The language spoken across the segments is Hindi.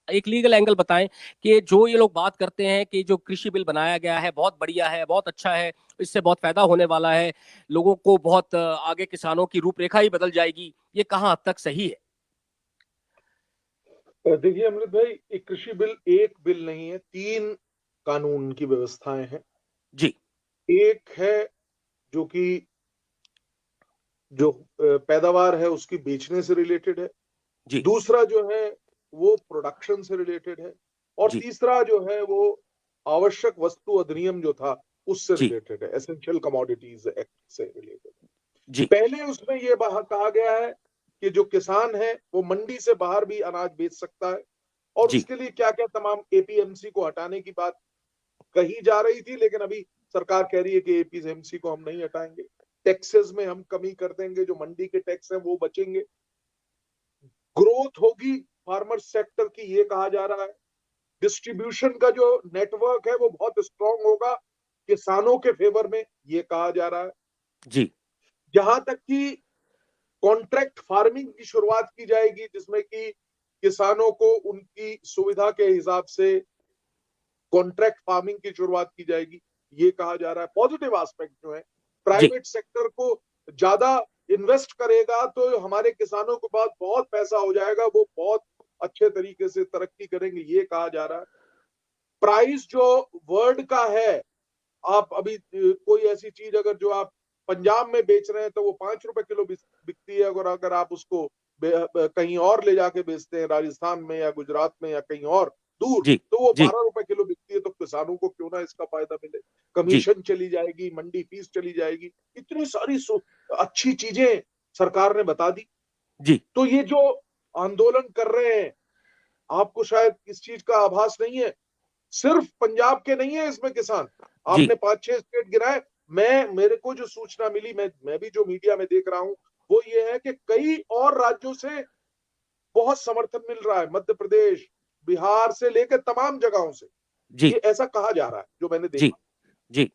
एक लीगल एंगल बताएं कि जो ये लोग बात करते हैं कि जो कृषि बिल बनाया गया है बहुत बढ़िया है, बहुत अच्छा है, इससे बहुत फायदा होने वाला है, लोगों को बहुत आगे किसानों की रूपरेखा ही बदल जाएगी, ये कहाँ हद तक सही है? देखिए अमृत भाई, एक कृषि बिल एक बिल नहीं है, तीन कानून की व्यवस्थाएं हैं। जी। एक है जो कि जो पैदावार है उसकी बेचने से रिलेटेड है। जी। दूसरा जो है वो प्रोडक्शन से रिलेटेड है। और जी। तीसरा जो है वो आवश्यक वस्तु अधिनियम जो था उससे जी। रिलेटेड है, एसेंशियल कमोडिटीज एक्ट से रिलेटेड है। जी। पहले उसमें ये कहा गया है कि जो किसान है वो मंडी से बाहर भी अनाज बेच सकता है, और जी। उसके लिए क्या क्या तमाम एपीएमसी को हटाने की बात कही जा रही थी, लेकिन अभी सरकार कह रही है कि एपीएमसी को हम नहीं हटाएंगे। टैक्सेस में हम कमी कर देंगे, जो मंडी के टैक्स हैं वो बचेंगे। ग्रोथ होगी फार्मर सेक्टर की, ये कहा जा रहा है। डिस्ट्रीब्यूशन का जो नेटवर्क है वो बहुत स्ट्रांग होगा किसानों के फेवर में, ये कहा जा रहा है। जी। जहां तक कि कॉन्ट्रैक्ट फार्मिंग की शुरुआत की जाएगी, जिसमें कि किसानों को उनकी सुविधा के हिसाब से कॉन्ट्रैक्ट फार्मिंग की शुरुआत की जाएगी, ये कहा जा रहा है। पॉजिटिव एस्पेक्ट जो है, जी। प्राइवेट सेक्टर को ज्यादा इन्वेस्ट करेगा तो हमारे किसानों के पास बहुत पैसा हो जाएगा, वो बहुत अच्छे तरीके से तरक्की करेंगे, ये कहा जा रहा है। प्राइस जो वर्ड का है, आप अभी कोई ऐसी चीज अगर जो आप पंजाब में बेच रहे हैं तो वो 5 रुपए किलो बिकती है, अगर अगर आप उसको कहीं और ले जाके बेचते हैं, राजस्थान में या गुजरात में या कहीं और दूर, जी। तो वो जी। 12 रुपए किलो बिकती है। तो किसानों को क्यों ना इसका फायदा मिले। जी। कमीशन चली जाएगी, मंडी फीस चली जाएगी, इतनी सारी अच्छी चीजें सरकार ने बता दी। जी। तो ये जो आंदोलन कर रहे हैं, आपको शायद इस चीज का आभास नहीं है, सिर्फ पंजाब के नहीं है इसमें किसान। जी। आपने 5-6 स्टेट गिनाए। मेरे को जो सूचना मिली, मैं भी जो मीडिया में देख रहा हूं, वो ये है कि कई और राज्यों से बहुत समर्थन मिल रहा है, मध्य प्रदेश, बिहार से लेकर तमाम जगहों से। जी। ये ऐसा कहा जा रहा है जो मैंने जी। देखा। जी।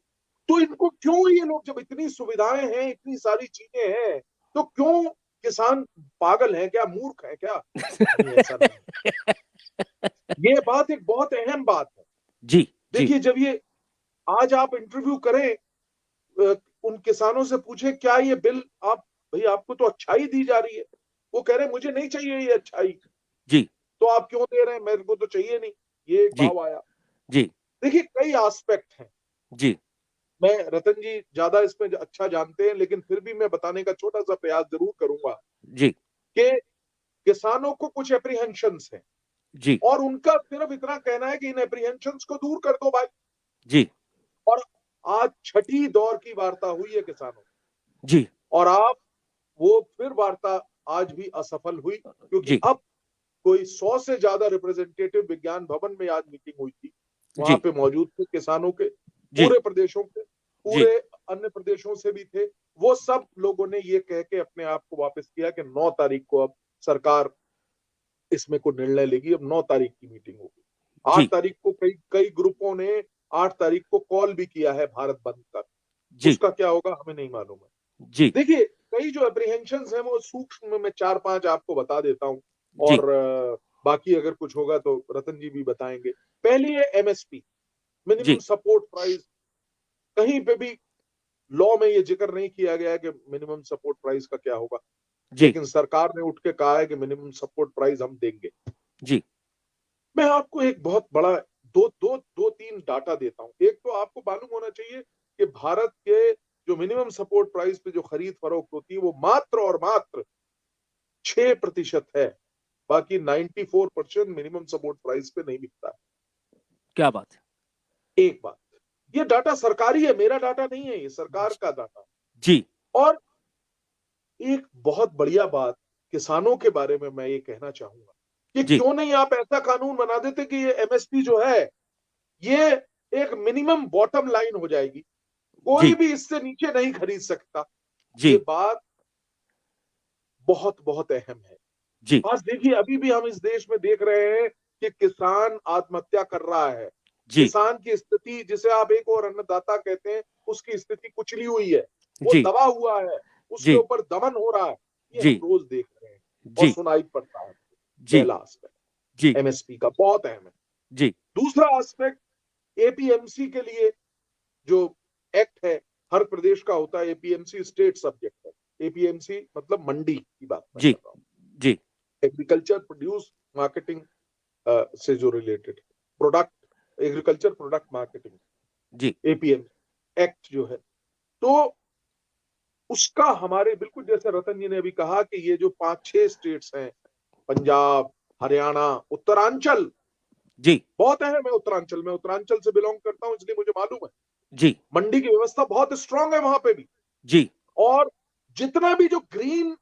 तो इनको क्यों, ये लोग जब इतनी सुविधाएं हैं, इतनी सारी चीजें हैं, तो क्यों किसान पागल हैं क्या, मूर्ख है क्या? नहीं, ऐसा नहीं। ये बात एक बहुत अहम बात है। जी। जी। देखिए, जब ये आज आप इंटरव्यू करें, उन किसानों से पूछे क्या ये बिल आप, भाई आपको तो अच्छाई दी जा रही है, वो कह रहे हैं मुझे नहीं चाहिए ये अच्छाई। जी। तो आप क्यों दे रहे हैं, मेरे को तो चाहिए नहीं। ये एक जी। भाव आया। जी। देखिए, कई एस्पेक्ट हैं। जी। मैं, रतन जी ज्यादा इसमें अच्छा जानते हैं, लेकिन फिर भी मैं बताने का छोटा सा प्रयास जरूर करूंगा जी। कि किसानों को कुछ एप्रीहेंशंस हैं, जी। और उनका सिर्फ इतना कहना है कि इन एप्रीहेंशंस को दूर कर दो भाई। जी। और आज छठी दौर की वार्ता हुई है किसानों, जी। और आप, वो फिर वार्ता आज भी असफल हुई, क्योंकि जी। अब कोई 100 से ज्यादा रिप्रेजेंटेटिव विज्ञान भवन में आज मीटिंग हुई थी, वहां जी। पे मौजूद थे किसानों के, जी। पूरे प्रदेशों के, जी। पूरे अन्य प्रदेशों से भी थे। वो सब लोगों ने ये कह के अपने आप को वापस किया कि 9 तारीख को अब सरकार इसमें को निर्णय लेगी, अब 9 तारीख की मीटिंग होगी। आठ जी। तारीख को कई कई ग्रुपों ने 8 तारीख को कॉल भी किया है भारत बंद का। जी। उसका क्या होगा हमें नहीं मालूम है। जी। देखिए, कई जो अप्रीहेंशन है वो सूक्ष्म में मैं 4-5 आपको बता देता हूं, जी। और बाकी अगर कुछ होगा तो रतन जी भी बताएंगे। पहली है एमएसपी, मिनिमम जी। Support price. कहीं पे भी लॉ में ये जिक्र नहीं किया गया है कि मिनिमम सपोर्ट प्राइस का क्या होगा, जी। लेकिन सरकार ने उठ के कहा है कि मिनिमम सपोर्ट प्राइस हम देंगे। जी। मैं आपको एक बहुत बड़ा दो तीन डाटा देता हूं। एक तो आपको मालूम होना चाहिए कि भारत के जो मिनिमम सपोर्ट प्राइस पे जो खरीद फरोख्त होती है वो मात्र और मात्र 6% है। बाकी 94% मिनिमम सपोर्ट प्राइस पे नहीं बिकता है। क्या बात है? एक बात, ये डाटा सरकारी है, मेरा डाटा नहीं है, ये सरकार का डाटा। जी। और एक बहुत बढ़िया बात किसानों के बारे में मैं ये कहना चाहूंगा कि जी। क्यों नहीं आप ऐसा कानून बना देते कि ये एमएसपी जो है, ये एक मिनिमम बॉटम लाइन हो जाएगी, कोई जी। भी इससे नीचे नहीं खरीद सकता। ये जी। बात बहुत बहुत अहम है। जी। आज देखिए, अभी भी हम इस देश में देख रहे हैं कि किसान आत्महत्या कर रहा है। जी। किसान की स्थिति, जिसे आप एक और अन्नदाता कहते हैं, उसकी स्थिति कुचली हुई है, वो जी। दबा हुआ है, उसके जी। ऊपर दमन हो रहा है। ये हम जी। रोज देख रहे हैं और जी। सुनाई पड़ता है। जी। पहला आस्पेक्ट। जी एमएसपी का बहुत अहम है। जी दूसरा एस्पेक्ट, एपीएमसी के लिए जो एक्ट है, हर प्रदेश का होता है। एपीएमसी स्टेट सब्जेक्ट है। एपीएमसी मतलब मंडी की बात मैं जी कर रहा हूँ, जी एग्रीकल्चर प्रोड्यूस मार्केटिंग से जो related product, agriculture product marketing, जी एपीएम एक्ट जो है, तो उसका हमारे बिल्कुल जैसे रतन जी ने अभी कहा कि ये जो 5-6 स्टेट्स हैं, पंजाब, हरियाणा, उत्तरांचल जी बहुत अहम है। उत्तरांचल में, उत्तरांचल से बिलोंग करता हूं इसलिए मुझे मालूम है जी मंडी की व्यवस्था बहुत स्ट्रांग है वहां पे भी। जी और जितना भी जो ग्रीन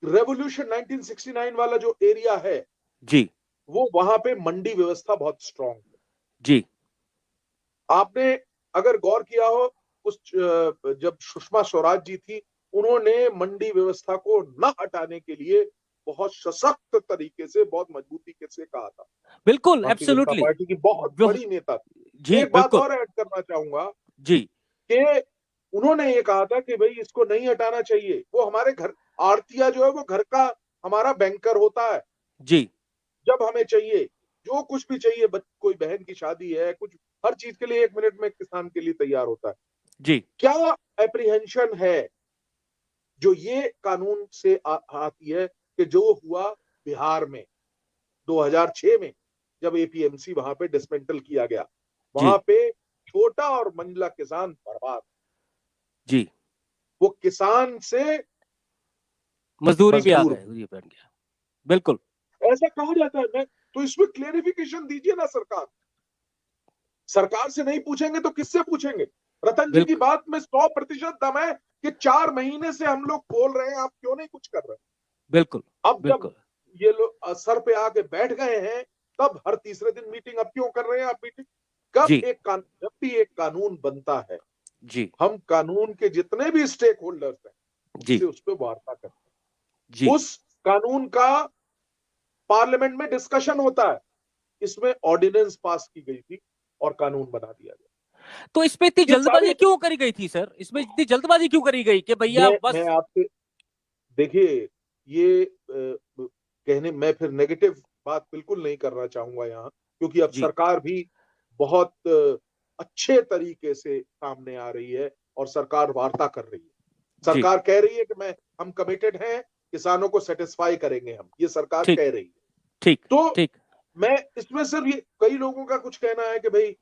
रेवोल्यूशन 1969 वाला जो एरिया है, जी वो वहां पे मंडी व्यवस्था बहुत स्ट्रांग है। जी आपने अगर गौर किया हो, उस जब सुषमा स्वराज जी थी, उन्होंने मंडी व्यवस्था को न हटाने के लिए बहुत सशक्त तरीके से, बहुत मजबूती के से कहा था। बिल्कुल, भारतीय जनता एब्सोल्युटली। पार्टी की बहुत बड़ी नेता थी। जी एक बात बिल्कुल। और ऐड करना चाहूंगा जी कि उन्होंने ये कहा था कि भाई इसको नहीं हटाना चाहिए। वो हमारे घर, आड़तिया जो है वो घर का हमारा बैंकर होता है। जी जब हमें चाहिए, जो कुछ भी चाहिए, कोई बहन की शादी है, कुछ हर चीज के लिए 1 मिनट में किसान के लिए तैयार होता है। जी क्या एप्रीहेंशन है जो ये कानून से आती है कि जो हुआ बिहार में 2006 में, जब एपीएमसी वहां पे डिसमेंटल किया गया, जी वहां पे छोटा और मंझला किसान बर्बाद। जी वो किसान से मजदूरी भी आ मजदूर, गए, ये बन गया। बिल्कुल ऐसा कहा जाता है। मैं तो इसमें क्लेरिफिकेशन दीजिए ना सरकार। सरकार से नहीं पूछेंगे तो किससे पूछेंगे? रतन जी की बिल्कुल बात में 100% दम है कि 4 महीने से हम लोग बोल रहे हैं, आप क्यों नहीं कुछ कर रहे? बिल्कुल अब जब बिल्कुल ये लोग सर पे आके बैठ गए हैं, तब हर तीसरे दिन मीटिंग अब क्यों कर रहे हैं आप मीटिंग? जी जब भी एक कानून बनता है, जी हम कानून के जितने भी स्टेक होल्डर्स हैं, जी उनसे उस पर वार्ता करते जी हैं। उस कानून का पार्लियामेंट में डिस्कशन होता है। इसमें ऑर्डिनेंस पास की गई थी और कानून बना दिया गया। तो इस पे इतनी ये जल्दबाजी सारे, क्यों करी गई थी सर? इसमें इतनी जल्दबाजी क्यों करी गई कि भैया मैं बस? आपसे, देखिए, ये कहने, मैं फिर नेगेटिव बात बिल्कुल नहीं करना चाहूंगा यहाँ, क्योंकि अब जी सरकार भी बहुत अच्छे तरीके से सामने आ रही है और सरकार वार्ता कर रही है। जी सरकार कह रही है कि मैं हम कमिटेड हैं, किसानों को सेटिस्फाई करेंगे हम, ये सरकार ठीक कह रही है। ठीक तो ठीक मैं इसमें सिर्फ ये, कई लोगों का कुछ कहना है कि भाई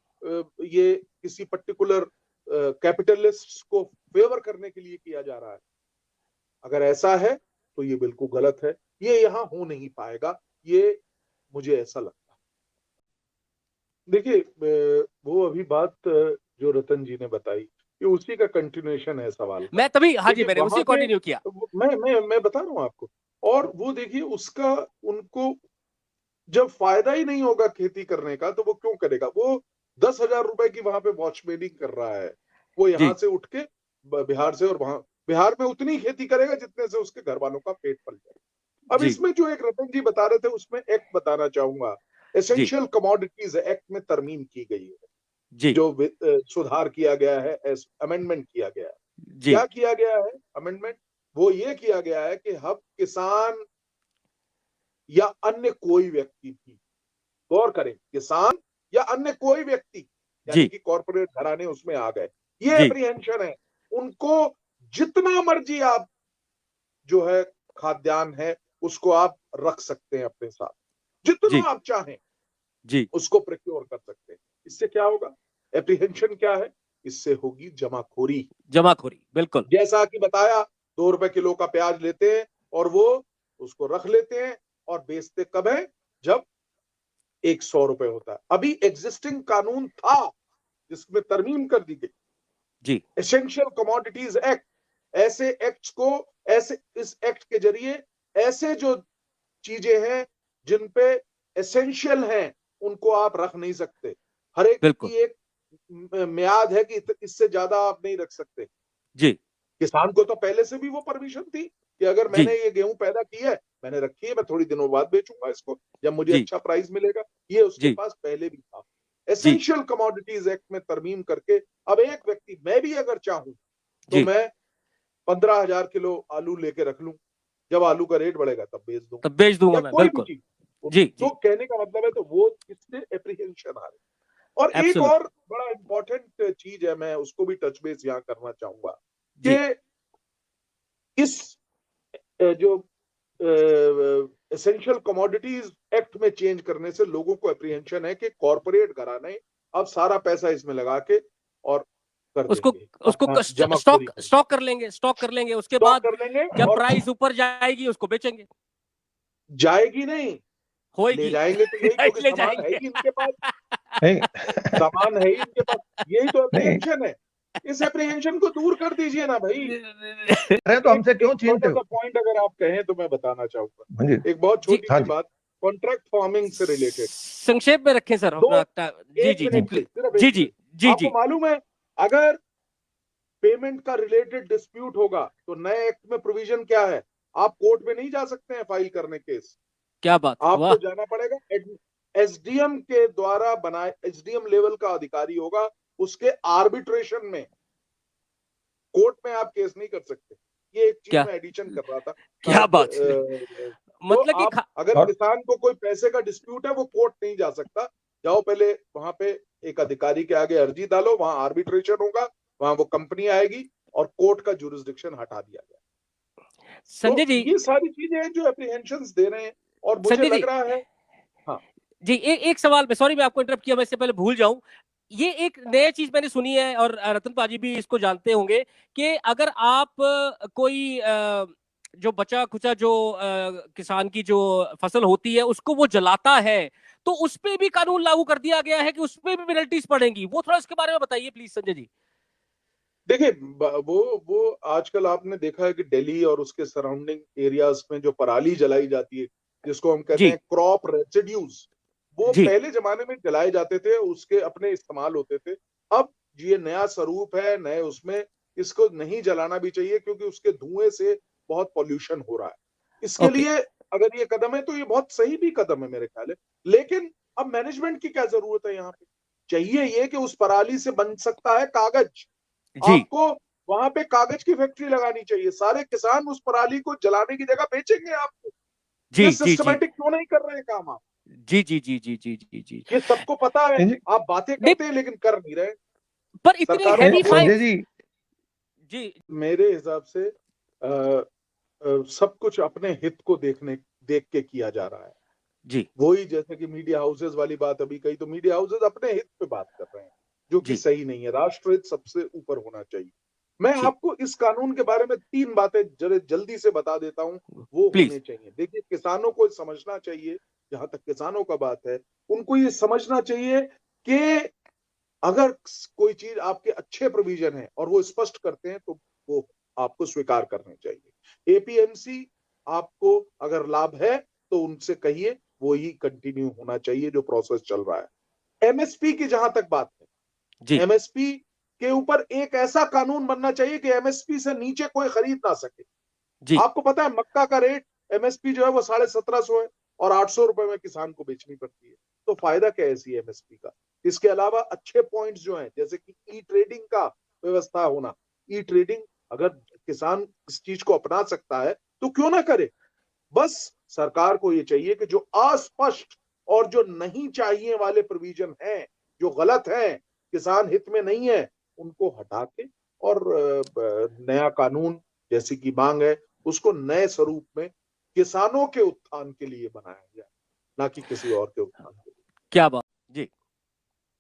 ये किसी पर्टिकुलर कैपिटलिस्ट को फेवर करने के लिए किया जा रहा है। अगर ऐसा है तो ये बिल्कुल गलत है। ये यहां हो नहीं पाएगा, ये मुझे ऐसा लगता है। देखिए, वो अभी बात जो रतन जी ने बताई, ये उसी का कंटिन्यूएशन है सवाल का। मैं तभी, हाँ जी, देखिए मैंने वहां उसी पे, कंटिन्यू किया। मैं बता रहा हूं आपको। और वो देखिए उसका, उनको जब फायदा ही नहीं होगा खेती करने का, तो वो क्यों करेगा? वो 10,000 रुपए की वहां पे वॉचमैनिंग कर रहा है। वो यहां जी से उठ के बिहार से, और वहां बिहार में उतनी खेती करेगा जितने से उसके घर वालों का पेट पल जाए। अब जी इसमें जो एक रतन जी बता रहे थे, उसमें एक्ट बताना चाहूंगा। जी एसेंशियल कमोडिटीज एक्ट में तरमीम की गई है, जी जो सुधार किया गया है, अमेंडमेंट किया गया है। जी क्या किया गया है अमेंडमेंट? वो ये किया गया है कि हम किसान या अन्य कोई व्यक्ति भी, गौर करें, किसान या अन्य कोई व्यक्ति, यानी जी कि कॉर्पोरेट घराने उसमें आ गए, ये जी एप्रीहेंशन है। उनको जितना मर्जी आप जो है खाद्यान्न है उसको आप रख सकते हैं अपने साथ, जितना जी आप चाहें जी उसको प्रोक्योर कर सकते हैं। इससे क्या होगा? एप्रीहेंशन क्या है? इससे होगी जमाखोरी। जमाखोरी, बिल्कुल। जैसा कि बताया, 2 रुपए किलो का प्याज लेते हैं और वो उसको रख लेते हैं, और बेचते कब है? जब 100 रुपए होता है। अभी एग्जिस्टिंग कानून था जिसमें तरमीम कर दी गई, जी एसेंशियल कमोडिटीज एक्ट, ऐसे एक्ट्स को, ऐसे इस एक्ट के जरिए ऐसे जो चीजें हैं जिन पे एसेंशियल हैं, उनको आप रख नहीं सकते। हर एक बिल्कुल। की एक मियाद है कि इससे ज्यादा आप नहीं रख सकते। जी किसान को तो पहले से भी वो परमिशन थी कि अगर जी मैंने ये गेहूं पैदा की है, मैंने रखी है, मैं थोड़ी दिनों बाद बेचूंगा इसको जब मुझे जी अच्छा प्राइस मिलेगा, ये उसके जी पास पहले भी था। जी एसेंशियल कमोडिटीज एक्ट में तरमीम करके अब एक व्यक्ति, मैं भी अगर चाहूं तो जी मैं 15,000 किलो आलू लेके रख लूं, जब आलू का रेट बढ़ेगा तब बेच दूं, तब बेच दूंगा या मैं, कोई भी बिल्कुल। चीज। जी जो जी कहने का मतलब है, तो वो इससे एप्रीहेंशन आ रही है। और एक एब्सोल्युट और बड़ा इंपॉर्टेंट चीज है, मैं उसको भी टच बेस यहाँ करना चाहूंगा जी कि इस जो एसेंशियल कमोडिटीज एक्ट में चेंज करने से लोगों को अप्रीहेंशन है कि कॉरपोरेट घराने अब सारा पैसा इसमें लगा के और कर उसको देंगे, उसको अपना जमाखोरी स्टॉक करेंगे, स्टॉक कर लेंगे, उसके स्टॉक बाद कर लेंगे जब और प्राइस ऊपर जाएगी उसको बेचेंगे। जाएगी नहीं, ले होएगी जाएंगे तो यही, क्योंकि ले सामान है जाएंगे ही इनके पास, नहीं सामान है ही इनके पास, यही तो नहीं अप्रीहेंशन है। इस अप्रीहेंशन को दूर कर दीजिए ना भाई। अरे तो एक हमसे क्यों एक छीनते छोटा हो? सा पॉइंट अगर आप कहें तो मैं बताना हाँ जी, चाहूंगा, एक बहुत जी छोटी हाँ सी जी, बात, कॉन्ट्रैक्ट फार्मिंग से रिलेटेड। संक्षेप में रखें सर दो, अपना जी एक जी जी मिनट प्लीज, सिर्फ एक जी जी मिनट। जी आपको जी मालूम है, अगर पेमेंट का रिलेटेड डिस्प्यूट होगा तो नए एक्ट में प्रोविजन क्या है, आप कोर्ट में नहीं जा सकते हैं फाइल करने केस, क्या बात, वाह। आपको जाना पड़ेगा एसडीएम के द्वारा बनाए, एसडीएम लेवल का अधिकारी होगा, उसके आर्बिट्रेशन में, कोर्ट में आप केस नहीं कर सकते। ये एक चीज क्या मैं एडिशन कर रहा था। क्या बात तो मतलब कि आप, अगर और किसान को कोई पैसे का डिस्प्यूट है, वो कोर्ट नहीं जा सकता, जाओ पहले वहां पे एक अधिकारी के आगे अर्जी डालो, वहां आर्बिट्रेशन होगा, वहां वो कंपनी आएगी और कोर्ट का जुरिस्डिक्शन हटा दिया गया। संजय तो जी। ये सारी चीजें हैं जो एप्रीहेंशंस दे रहे हैं, और मुझे संजय लग जी रहा है। हाँ, जी एक सवाल में, सॉरी मैं आपको इंटरप्ट किया, मैं इससे पहले भूल जाऊं, ये एक नया चीज मैंने सुनी है और रतन पाजी भी इसको जानते होंगे कि अगर आप कोई जो बचा खुचा जो किसान की जो फसल होती है उसको वो जलाता है, तो उस पे भी कानून लागू कर दिया गया है कि उस पे भी पेनल्टीज पड़ेंगी। वो थोड़ा इसके बारे में बताइए प्लीज संजय जी। देखिए, वो आजकल आपने देखा है कि दिल्ली और उसके सराउंडिंग एरियाज में जो पराली जलाई जाती है, जिसको हम कहते जी हैं क्रॉप रेसिड्यूज, वो जी पहले जमाने में जलाए जाते थे, उसके अपने इस्तेमाल होते थे। अब ये नया स्वरूप है, नए उसमें, इसको नहीं जलाना भी चाहिए क्योंकि उसके धुएं से बहुत पॉल्यूशन हो रहा है। इसके ओके लिए अगर ये कदम है तो ये बहुत सही भी कदम है मेरे ख्याल है। लेकिन अब मैनेजमेंट की क्या जरूरत है यहाँ पे? चाहिए ये कि उस पराली से बन सकता है कागज, जी आपको वहां पे कागज की फैक्ट्री लगानी चाहिए, सारे किसान उस पराली को जलाने की जगह बेचेंगे आपको। जी ये जी जी सिस्टमेटिक क्यों नहीं कर रहे हैं काम आप? जी जी जी जी जी जी जी ये सबको पता है, नहीं जी, आप बातें नहीं, करते हैं लेकिन कर नहीं रहे। पर इतने सरकारों का हैवी वो, संजय फाइन्स। जी, जी मेरे हिसाब से सब कुछ अपने हित को देख के किया जा रहा है। जी वही जैसे कि मीडिया हाउसेज वाली बात अभी कही, तो मीडिया हाउसेज अपने हित पे बात कर रहे हैं, जो कि जी सही नहीं है। राष्ट्र हित सबसे ऊपर होना चाहिए। मैं जी आपको इस कानून के बारे में 3 बातें जरा जल्दी से बता देता हूं, वो प्लीज। होने चाहिए। देखिए, किसानों को समझना चाहिए, जहां तक किसानों का बात है, उनको ये समझना चाहिए कि अगर कोई चीज आपके अच्छे प्रोविजन है और वो स्पष्ट करते हैं, तो वो आपको स्वीकार करने चाहिए। एपीएमसी आपको अगर लाभ है तो उनसे कहिए, वो ही कंटिन्यू होना चाहिए जो प्रोसेस चल रहा है। एमएसपी की जहां तक बात है, जी एमएसपी के ऊपर एक ऐसा कानून बनना चाहिए कि एमएसपी से नीचे कोई खरीद ना सके। जी आपको पता है मक्का का रेट एमएसपी जो है वो 1750 है, और 800 रुपए में किसान को बेचनी पड़ती है। तो फायदा क्या है ऐसी एमएसपी का? इसके अलावा अच्छे पॉइंट्स जो हैं, जैसे कि ई ट्रेडिंग का व्यवस्था होना। ई ट्रेडिंग अगर किसान इस चीज को अपना सकता है तो क्यों ना करे। बस सरकार को ये चाहिए कि जो अस्पष्ट और जो नहीं चाहिए वाले प्रोविजन हैं, जो गलत हैं, किसान हित में नहीं है, उनको हटा के और नया कानून जैसी की मांग है, उसको नए स्वरूप में किसानों के उत्थान के लिए बनाया जाए, ना कि किसी और के उत्थान के लिए। क्या बात। जी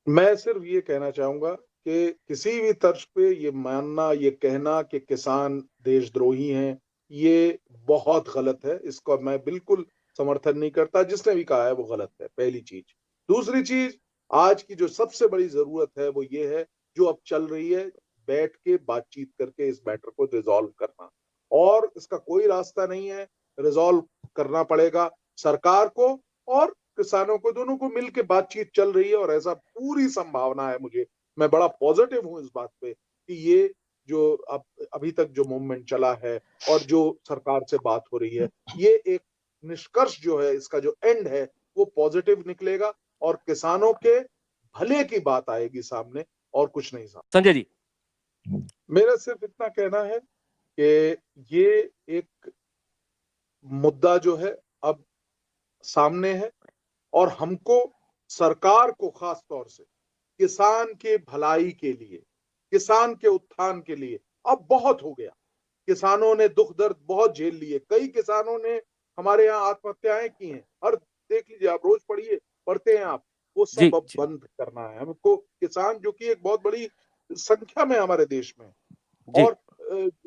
मैं सिर्फ ये कहना चाहूंगा कि किसी भी तर्ज पे ये मानना, ये कहना कि किसान देशद्रोही हैं, ये बहुत गलत है। इसको मैं बिल्कुल समर्थन नहीं करता। जिसने भी कहा है वो गलत है, पहली चीज। दूसरी चीज, आज की जो सबसे बड़ी जरूरत है वो ये है, जो अब चल रही है, बैठ के बातचीत करके इस मैटर को रिजॉल्व करना। और इसका कोई रास्ता नहीं है, रिजॉल्व करना पड़ेगा सरकार को और किसानों को, दोनों को मिलकर बातचीत चल रही है। और ऐसा पूरी संभावना है, मुझे, मैं बड़ा पॉजिटिव हूं इस बात पे कि ये जो अब अभी तक जो मूवमेंट चला है और जो सरकार से बात हो रही है, ये एक निष्कर्ष जो है, इसका जो एंड है वो पॉजिटिव निकलेगा और किसानों के भले की बात आएगी सामने, और कुछ नहीं सामने। संजय जी। मेरा सिर्फ इतना कहना है कि ये एक मुद्दा जो है, अब सामने है और हमको, सरकार को खास तौर से किसान के भलाई के लिए, किसान के उत्थान के लिए अब बहुत हो गया। किसानों ने दुख दर्द बहुत झेल लिए, कई किसानों ने हमारे यहाँ आत्महत्याएं की हैं, हर देख लीजिए आप, रोज पढ़िए, पढ़ते हैं आप, वो जी सब अब जी बंद करना है हमको। किसान जो कि एक बहुत बड़ी संख्या में हमारे देश में, जी और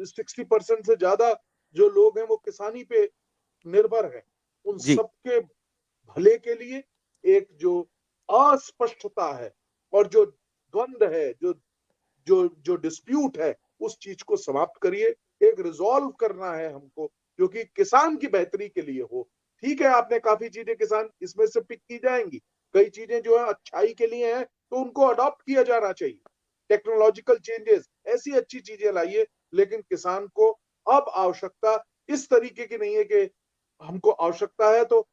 60% से ज्यादा जो लोग हैं वो किसानी पे निर्भर है, उन जी सबके भले के लिए एक जो अस्पष्टता है और जो द्वंद है, जो जो जो डिस्प्यूट है, उस चीज को समाप्त करिए। एक रिजॉल्व करना है हमको जो कि किसान की बेहतरी के लिए हो। ठीक है, आपने काफी चीजें किसान इसमें से पिक की जाएंगी, कई चीजें जो है अच्छाई के लिए हैं तो उनको अडॉप्ट किया जाना चाहिए। टेक्नोलॉजिकल चेंजेस, ऐसी अच्छी चीजें लाइए, लेकिन किसान को अब आवश्यकता इस तरीके की नहीं है कि हमको आवश्यकता है तो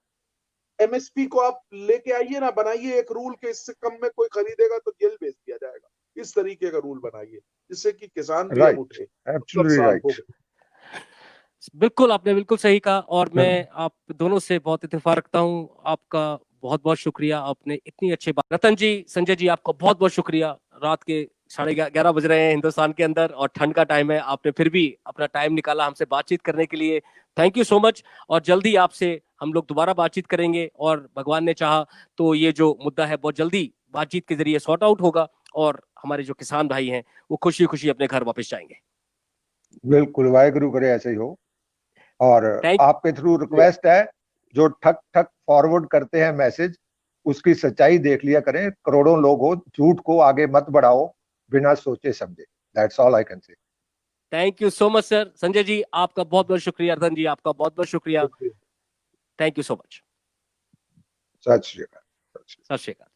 एमएसपी को आप लेके आइए ना, बनाइए एक रूल के इससे कम में कोई खरीदेगा तो जेल भेज दिया जाएगा, इस तरीके का रूल बनाइए जिससे कि किसान भी अब राइट, उठे। 70 एब्सोल्युटली साल हो राइट। गए। बिल्कुल, आपने बिल्कुल सही कहा और मैं आप दोनों से बहुत इत्तेफाक रखता हूँ। आपका बहुत बहुत शुक्रिया, आपने इतनी अच्छी बात। रतन जी, संजय जी, आपका बहुत बहुत शुक्रिया। रात के 11:30 बज रहे हैं हिंदुस्तान के अंदर और ठंड का टाइम है, आपने फिर भी अपना टाइम निकाला हमसे बातचीत करने के लिए। Thank you so much. और जल्दी आपसे हम लोग दोबारा बातचीत करेंगे और भगवान ने चाहा तो ये जो मुद्दा है बहुत जल्दी बातचीत के जरिए सॉर्ट आउट होगा और हमारे जो किसान भाई हैं वो खुशी खुशी अपने घर वापस जाएंगे। बिल्कुल, वाहेगुरु करे ऐसे ही हो। और थैंक आपके थ्रू रिक्वेस्ट है, जो ठक ठक फॉरवर्ड करते हैं मैसेज, उसकी सच्चाई देख लिया करें। करोड़ों लोग हो, झूठ को आगे मत बढ़ाओ बिना सोचे समझे। That's all I can say. Thank you so much sir. Sanjay ji, आपका बहुत बहुत शुक्रिया। रतन जी, आपका बहुत बहुत शुक्रिया। शुक्रिया। Thank you so much. सत श्री अकाल। सत श्री अकाल।